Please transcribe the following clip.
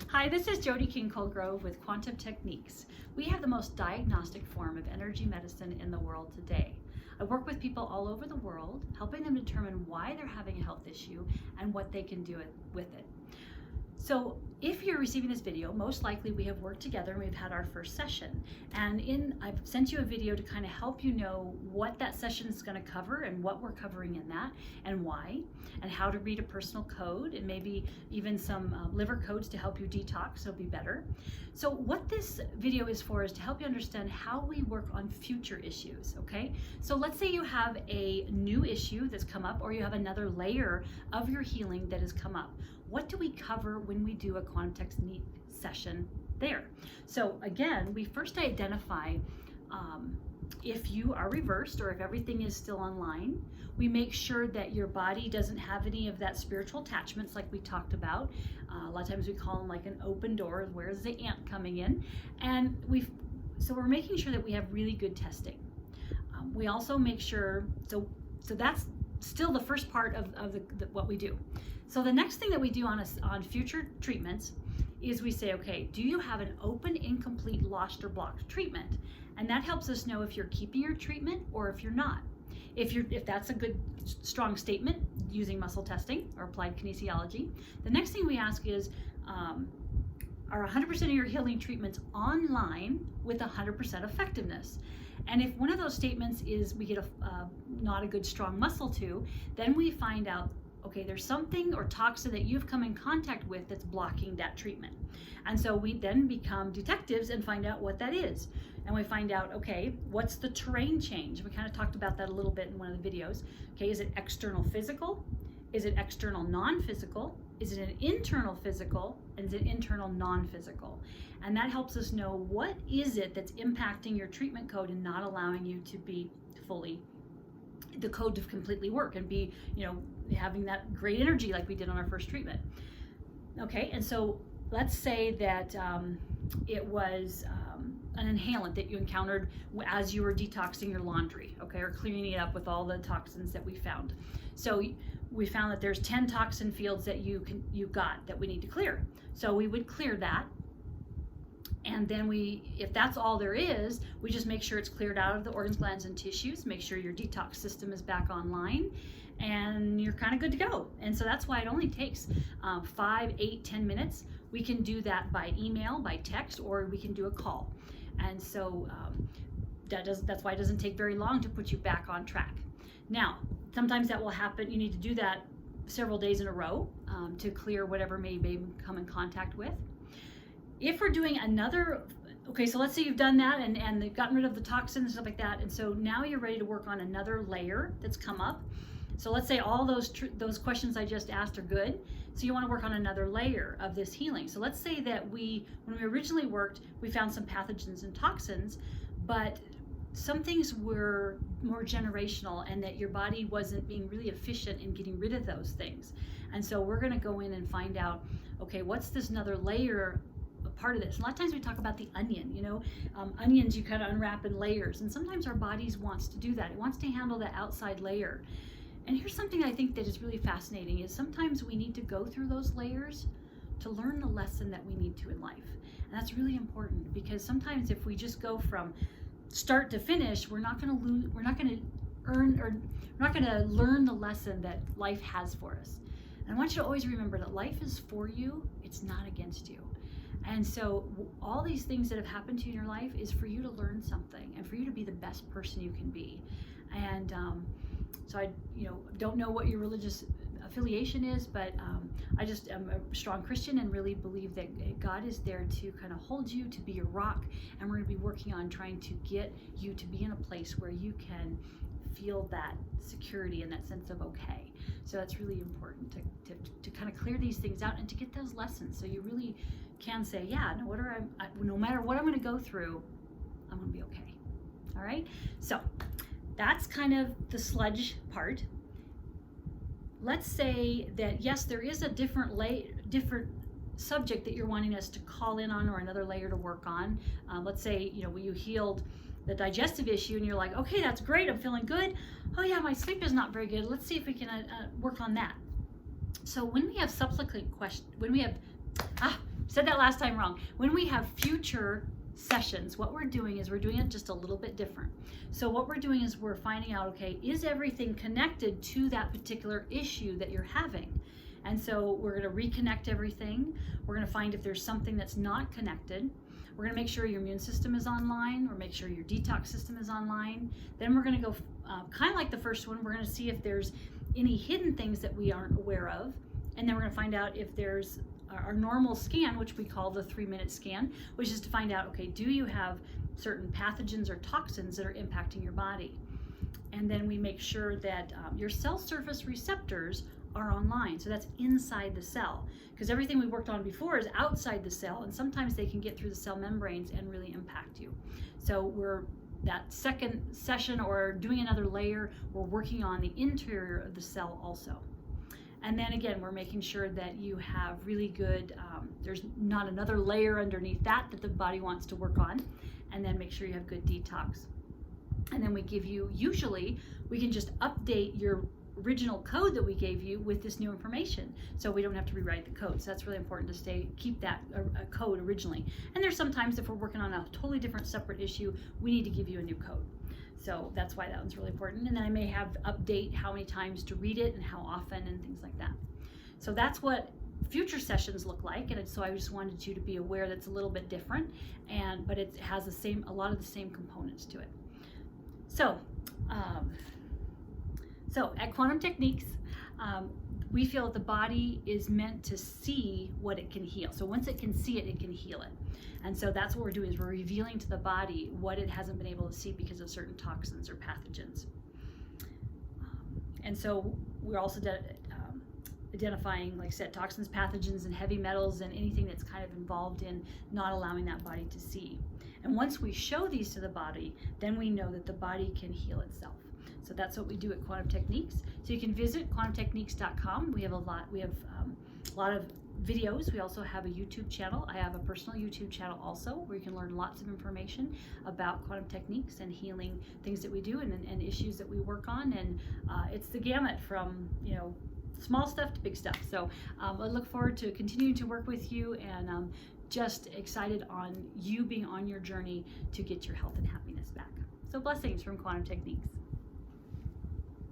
Hi, this is Jody Colegrove with Quantum Techniques. We have the most diagnostic form of energy medicine in the world today. I work with people all over the world, helping them determine why they're having a health issue and what they can do with it. So if you're receiving this video, most likely we have worked together and we've had our first session. And I've sent you a video to kind of help you know what that session is going to cover and what we're covering in that and why, and how to read a personal code and maybe even some liver codes to help you detox so it'll be better. So what this video is for is to help you understand how we work on future issues, okay? So let's say you have a new issue that's come up, or you have another layer of your healing that has come up. What do we cover when we do a quantum technique session there? So again, we first identify if you are reversed or if everything is still online. We make sure that your body doesn't have any of that spiritual attachments like we talked about. A lot of times we call them like an open door, where's the ant coming in? And so we're making sure that we have really good testing. We also make sure, so that's still the first part of what we do. So the next thing that we do on future treatments is we say, okay, do you have an open, incomplete, lost, or blocked treatment? And that helps us know if you're keeping your treatment or if you're not. If that's a good, strong statement using muscle testing or applied kinesiology, the next thing we ask is, are 100% of your healing treatments online with 100% effectiveness? And if one of those statements is we get not a good, strong muscle to, then we find out, okay, there's something or toxin that you've come in contact with that's blocking that treatment. And so we then become detectives and find out what that is. And we find out, okay, what's the terrain change? We kind of talked about that a little bit in one of the videos. Okay, is it external physical? Is it external non-physical? Is it an internal physical? And is it internal non-physical? And that helps us know what is it that's impacting your treatment code and not allowing you to be fully, the code to completely work and be, having that great energy like we did on our first treatment. Okay, and so let's say that it was an inhalant that you encountered as you were detoxing your laundry, okay, or cleaning it up with all the toxins that we found. So we found that there's 10 toxin fields that you got that we need to clear. So we would clear that. And then if that's all there is, we just make sure it's cleared out of the organs, glands, and tissues, make sure your detox system is back online, and you're kind of good to go. And so that's why it only takes 5, 8, 10 minutes. We can do that by email, by text, or we can do a call. And so that's why it doesn't take very long to put you back on track. Now, sometimes that will happen. You need to do that several days in a row to clear whatever may come in contact with. If we're doing another, okay, so let's say you've done that and they've gotten rid of the toxins and stuff like that, and so now you're ready to work on another layer that's come up. So let's say all those questions I just asked are good, so you want to work on another layer of this healing. So let's say that when we originally worked, we found some pathogens and toxins, but some things were more generational and that your body wasn't being really efficient in getting rid of those things. And so we're going to go in and find out, okay, what's this another layer part of this? A lot of times we talk about the onion, onions you kind of unwrap in layers, and sometimes our bodies wants to do that. It wants to handle that outside layer. And here's something I think that is really fascinating is sometimes we need to go through those layers to learn the lesson that we need to in life. And that's really important, because sometimes if we just go from start to finish, we're not going to learn the lesson that life has for us. And I want you to always remember that life is for you, it's not against you. And so all these things that have happened to you in your life is for you to learn something and for you to be the best person you can be. And so I don't know what your religious affiliation is, but I just am a strong Christian and really believe that God is there to kind of hold you, to be your rock, and we're going to be working on trying to get you to be in a place where you can feel that security and that sense of okay. So it's really important to kind of clear these things out and to get those lessons, so you really can say, yeah, no matter what I'm going to go through, I'm going to be okay. All right, so that's kind of the sludge part. Let's say that yes, there is a different subject that you're wanting us to call in on, or another layer to work on. Let's say you healed the digestive issue and you're like, okay, that's great, I'm feeling good. Oh yeah, my sleep is not very good. Let's see if we can work on that. So when we have subsequent questions, said that last time wrong. When we have future sessions, what we're doing is we're doing it just a little bit different. So what we're doing is we're finding out, okay, is everything connected to that particular issue that you're having? And so we're going to reconnect everything. We're going to find if there's something that's not connected. We're going to make sure your immune system is online. We're make sure your detox system is online. Then we're going to go kind of like the first one. We're going to see if there's any hidden things that we aren't aware of. And then we're going to find out if there's our normal scan, which we call the 3-minute scan, which is to find out, okay, do you have certain pathogens or toxins that are impacting your body? And then we make sure that your cell surface receptors are online. So that's inside the cell, because everything we worked on before is outside the cell, and sometimes they can get through the cell membranes and really impact you. So we're that second session, or doing another layer, we're working on the interior of the cell also. And then again, we're making sure that you have really good, there's not another layer underneath that the body wants to work on. And then make sure you have good detox. And then we give you, usually, we can just update your original code that we gave you with this new information. So we don't have to rewrite the code. So that's really important to keep that code originally. And there's sometimes if we're working on a totally different separate issue, we need to give you a new code. So that's why that one's really important. And then I may have update how many times to read it and how often and things like that. So that's what future sessions look like. And so I just wanted you to be aware that's a little bit different, but it has a lot of the same components to it. So, at Quantum Techniques, we feel that the body is meant to see what it can heal. So once it can see it, it can heal it. And so that's what we're doing, is we're revealing to the body what it hasn't been able to see because of certain toxins or pathogens. And so we're also identifying, like I said, toxins, pathogens, and heavy metals, and anything that's kind of involved in not allowing that body to see. And once we show these to the body, then we know that the body can heal itself. So that's what we do at Quantum Techniques. So you can visit quantumtechniques.com. We have a lot of videos. We also have a YouTube channel. I have a personal YouTube channel also, where you can learn lots of information about quantum techniques and healing things that we do and issues that we work on. And it's the gamut from, small stuff to big stuff. So I look forward to continuing to work with you, and just excited on you being on your journey to get your health and happiness back. So blessings from Quantum Techniques.